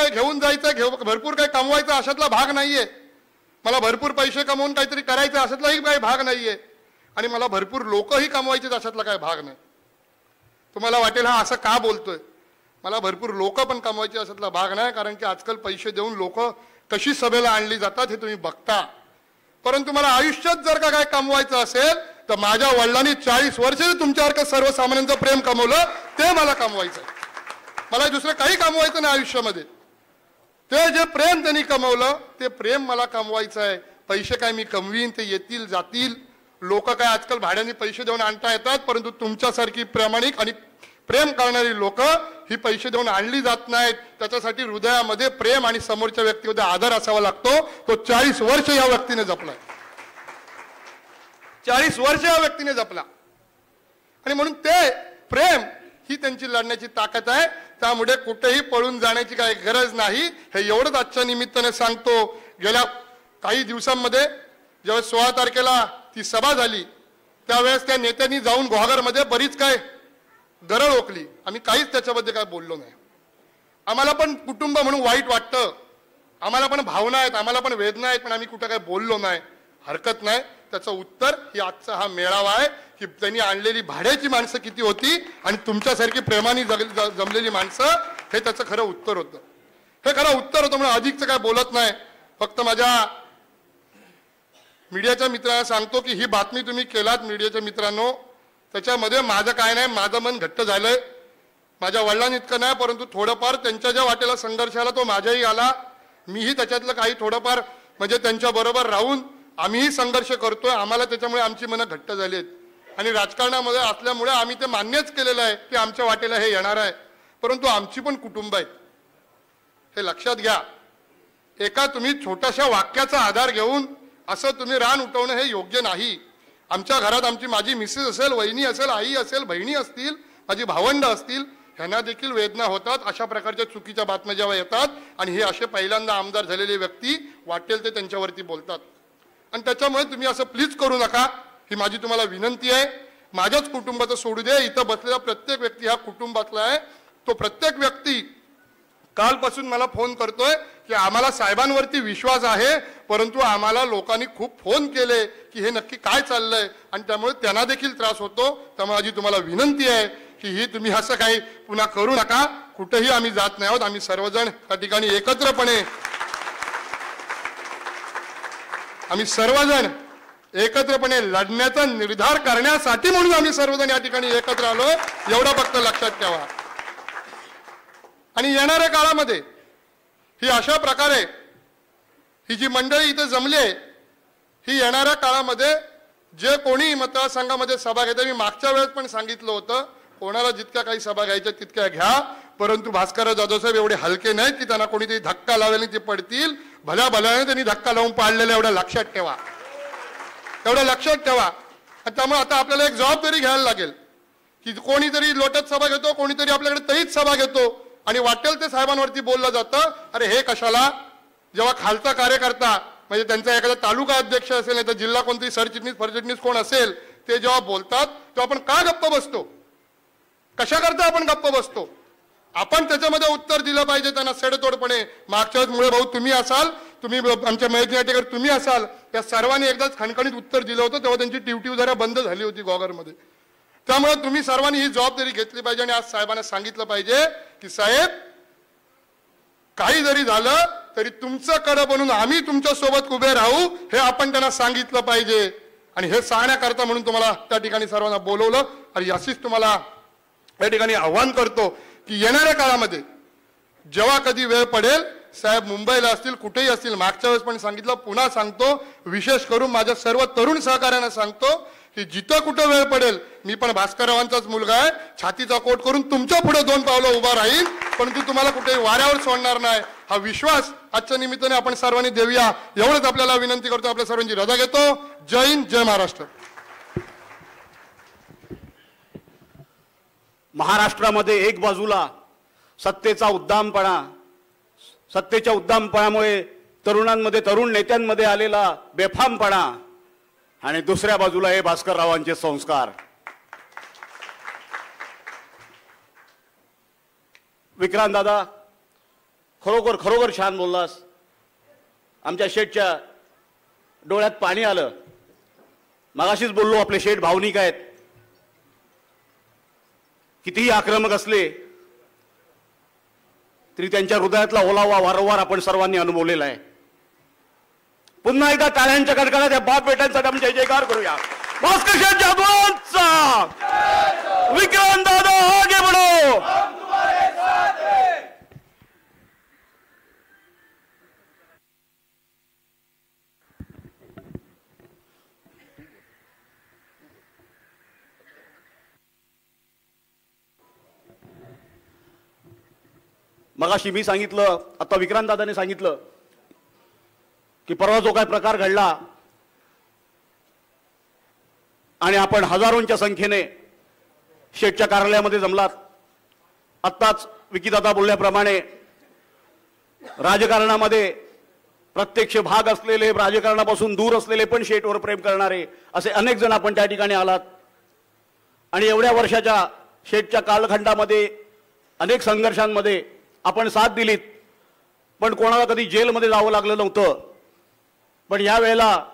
काय घेऊन जायचं, भरपूर काय कमवायचं अशातला भाग नाहीये. मला भरपूर पैसे कमवून काहीतरी करायचं अशातलाही काही भाग नाहीये. आणि मला भरपूर लोकही कमवायचे अशातला काही भाग नाही. तुम्हाला वाटेल हा असं का बोलतोय. मला भरपूर लोक पण कमवायचे अशातला भाग नाही. कारण की आजकाल पैसे देऊन लोक कशी सभेला आणली जातात हे तुम्ही बघता. परंतु मला आयुष्यात जर का काय कमवायचं असेल तर माझ्या वडिलांनी 40 वर्ष तुमच्यासारखं सर्वसामान्यांचं प्रेम कमवलं ते मला कमवायचं आहे. मला दुसरं काही कमवायचं नाही आयुष्यामध्ये. ते जे प्रेम त्यांनी कमवलं ते प्रेम मला कमवायचं आहे. पैसे काय मी कमवीन, ते येतील जातील. लोक काय आजकाल भाड्याने पैसे देऊन आणता येतात, परंतु तुमच्यासारखी प्रामाणिक आणि प्रेम करणारी लोक ही पैसे देऊन आणली जात नाहीत. त्याच्यासाठी हृदयामध्ये प्रेम आणि समोरच्या व्यक्तीमध्ये आदर असावा लागतो. तो 40 वर्ष या व्यक्तीने जपला. 40 वर्ष या व्यक्तीने जपला. आणि म्हणून ते प्रेम ही त्यांची लढण्याची ताकद आहे. त्यामुळे कुठेही पळून जाण्याची काही गरज नाही. हे एवढंच आजच्या निमित्ताने सांगतो. गेल्या काही दिवसांमध्ये जेव्हा 16 तारखेला ती सभा झाली त्यावेळेस त्या नेत्यांनी जाऊन गुहागरमध्ये बरीच काय गरळ ओकली. आम्ही काहीच त्याच्याबद्दल काय बोललो नाही. आम्हाला पण कुटुंब म्हणून वाईट वाटतं, आम्हाला पण भावना आहेत, आम्हाला पण वेदना आहेत, पण आम्ही कुठं काय बोललो नाही. हरकत नाही. त्याचं उत्तर ही आजचा हा मेळावा आहे की त्यांनी आणलेली भाड्याची माणसं किती होती आणि तुमच्यासारखी प्रेमाने जमलेली माणसं, हे त्याचं खरं उत्तर होतं. हे खरं उत्तर होतं. म्हणून अधिकचं काय बोलत नाही. फक्त माझ्या मीडियाच्या मित्रांना सांगतो की ही बातमी तुम्ही केलात मीडियाच्या मित्रांनो, त्याच्यामध्ये माझं काय नाही. माझं मन घट्ट झालंय. माझ्या वडिलांनी इतकं नाही, परंतु थोडंफार त्यांच्या ज्या वाटेला संघर्ष आला तो माझ्याही आला. मीही त्याच्यातलं काही थोडंफार म्हणजे त्यांच्या बरोबर राहून आम्हीही संघर्ष करतोय. आम्हाला त्याच्यामुळे आमची मनं घट्ट झाली आहेत. आणि राजकारणामध्ये असल्यामुळे आम्ही ते मान्यच केलेलं आहे की आमच्या वाटेला हे येणार आहे. परंतु आमची पण कुटुंब आहेत, हे लक्षात घ्या. एका तुम्ही छोट्याशा वाक्याचा आधार घेऊन असं तुम्ही रान उठवणं हे योग्य नाही. आमच्या घरात आमची माझी मिसेस असेल, वहिनी असेल, आई असेल, बहिणी असतील, माझी भावंड असतील, ह्यांना देखील वेदना होतात. अशा प्रकारच्या चुकीच्या बातम्या जेव्हा येतात आणि हे असे पहिल्यांदा आमदार झालेले व्यक्ती वाटेल ते त्यांच्यावरती बोलतात. आणि त्याच्यामुळे तुम्ही असं प्लीज करू नका, ही माझी तुम्हाला विनंती आहे. माझ्याच कुटुंबाचं सोडू दे, इथं बसलेला प्रत्येक व्यक्ती हा कुटुंबातला आहे. तो प्रत्येक व्यक्ती कालपासून मला फोन करतोय की आम्हाला साहेबांवरती विश्वास आहे, परंतु आम्हाला लोकांनी खूप फोन केले की हे नक्की काय चाललंय आणि त्यामुळे त्यांना देखील त्रास होतो. त्यामुळे माझी तुम्हाला विनंती आहे की ही तुम्ही असं काही पुन्हा करू नका. कुठेही आम्ही जात नाही आहोत. आम्ही सर्वजण त्या ठिकाणी एकत्रपणे लढण्याचा निर्धार करण्यासाठी म्हणून आम्ही सर्वजण या ठिकाणी एकत्र आलो. एवढं फक्त लक्षात ठेवा. आणि येणाऱ्या काळामध्ये ही अशा प्रकारे ही जी मंडळी इथे जमली आहे, ही येणाऱ्या काळामध्ये जे कोणी मतदारसंघामध्ये सभा घेते, मी मागच्या वेळेस पण सांगितलं होतं, कोणाला जितक्या काही सभा घ्यायच्या तितक्या घ्या, परंतु भास्करराव जाधव साहेब एवढे हलके नाहीत की त्यांना कोणीतरी धक्का लावेल ते पडतील. भल्या भल्याने त्यांनी धक्का लावून पाडलेलं एवढं लक्षात ठेवा. एवढं लक्षात ठेवा. आणि त्यामुळे आता आपल्याला एक जबाबदारी घ्यायला लागेल की कोणीतरी लोटत सभा घेतो, कोणीतरी आपल्याकडे तहीच सभा घेतो आणि वाटेल ते साहेबांवरती बोललं जातं. अरे हे कशाला. जेव्हा खालचा कार्यकर्ता म्हणजे त्यांचा एखादा तालुका अध्यक्ष असेल नाही तर जिल्हा कोणतरी सरचिटणीस कोण असेल ते जेव्हा बोलतात तेव्हा आपण का गप्प बसतो. कशा करता आपण गप्प बसतो. आपण त्याच्यामध्ये उत्तर दिलं पाहिजे त्यांना सडेतोडपणे. मागच्या वेळेस मुळे भाऊ तुम्ही असाल, तुम्ही आमच्या मैत्रिणी तुम्ही असाल, त्या सर्वांनी एकदाच खणखणीत उत्तर दिलं होतं. तेव्हा त्यांची टिवटिव जरा बंद झाली होती गोगरमध्ये. त्यामुळे तुम्ही सर्वांनी ही जबाबदारी घेतली पाहिजे आणि आज साहेबांना सांगितलं पाहिजे की साहेब काही जरी झालं तरी तुमचं कडं बनून आम्ही तुमच्या सोबत उभे राहू, हे आपण त्यांना सांगितलं पाहिजे. आणि हे सांगण्याकरता म्हणून तुम्हाला त्या ठिकाणी सर्वांना बोलवलं. आणि अशीच तुम्हाला या ठिकाणी आव्हान करतो की येणाऱ्या काळामध्ये जेव्हा कधी वेळ पडेल, साहेब मुंबईला असतील कुठेही असतील, मागच्या वेळेस पण सांगितलं पुन्हा सांगतो, विशेष करून माझ्या सर्व तरुण सहकाऱ्यांना सांगतो की जिथं कुठं वेळ पडेल, मी पण भास्कररावांचाच मुलगा आहे, छातीचा कोट करून तुमच्या पुढे 2 पावलं उभा राहील, परंतु तुम्हाला कुठेही वाऱ्यावर सोडणार नाही. हा विश्वास आजच्या निमित्ताने आपण सर्वांनी देऊया. एवढंच आपल्याला विनंती करतो. आपल्या सर्वांची रजा घेतो. जय हिंद, जय महाराष्ट्र. महाराष्ट्रामध्ये एक बाजूला सत्तेच्या उद्दामपणामुळे तरुणांमध्ये, तरुण नेत्यांमध्ये आलेला बेफामपणा आणि दुसऱ्या बाजूला हे भास्कररावांचे संस्कार. विक्रांत दादा, खरोखर खरोखर छान बोललास. आमच्या शेठच्या डोळ्यात पाणी आलं. मगाशीच बोललो आपले शेठ भावनिक आहेत. कितीही आक्रमक असले तरी त्यांच्या हृदयातला ओलावा वारंवार आपण सर्वांनी अनुभवलेला आहे. पुन्हा एकदा टाळ्यांच्या कडकडात या बाप बेट्यांसाठी आपण जय जयकार करूया. भास्कर शेठ जाधवांचा, विक्रांत दादा आगे बढो. मगाशी मी सांगितलं, आता विक्रांत दादाने सांगितलं की परवा जो काय प्रकार घडला आणि आपण हजारोंच्या संख्येने शेठच्या कार्यालयामध्ये जमलात. आत्ताच विकीदादा बोलल्याप्रमाणे राजकारणामध्ये प्रत्यक्ष भाग असलेले, राजकारणापासून दूर असलेले पण शेठवर प्रेम करणारे असे अनेक जण आपण त्या ठिकाणी आलात. आणि एवढ्या वर्षाच्या शेठच्या कालखंडामध्ये अनेक संघर्षांमध्ये आपण साथ दिलीत. पण कोणाला कधी जेलमध्ये जावं लागलं नव्हतं. पण यावेळेला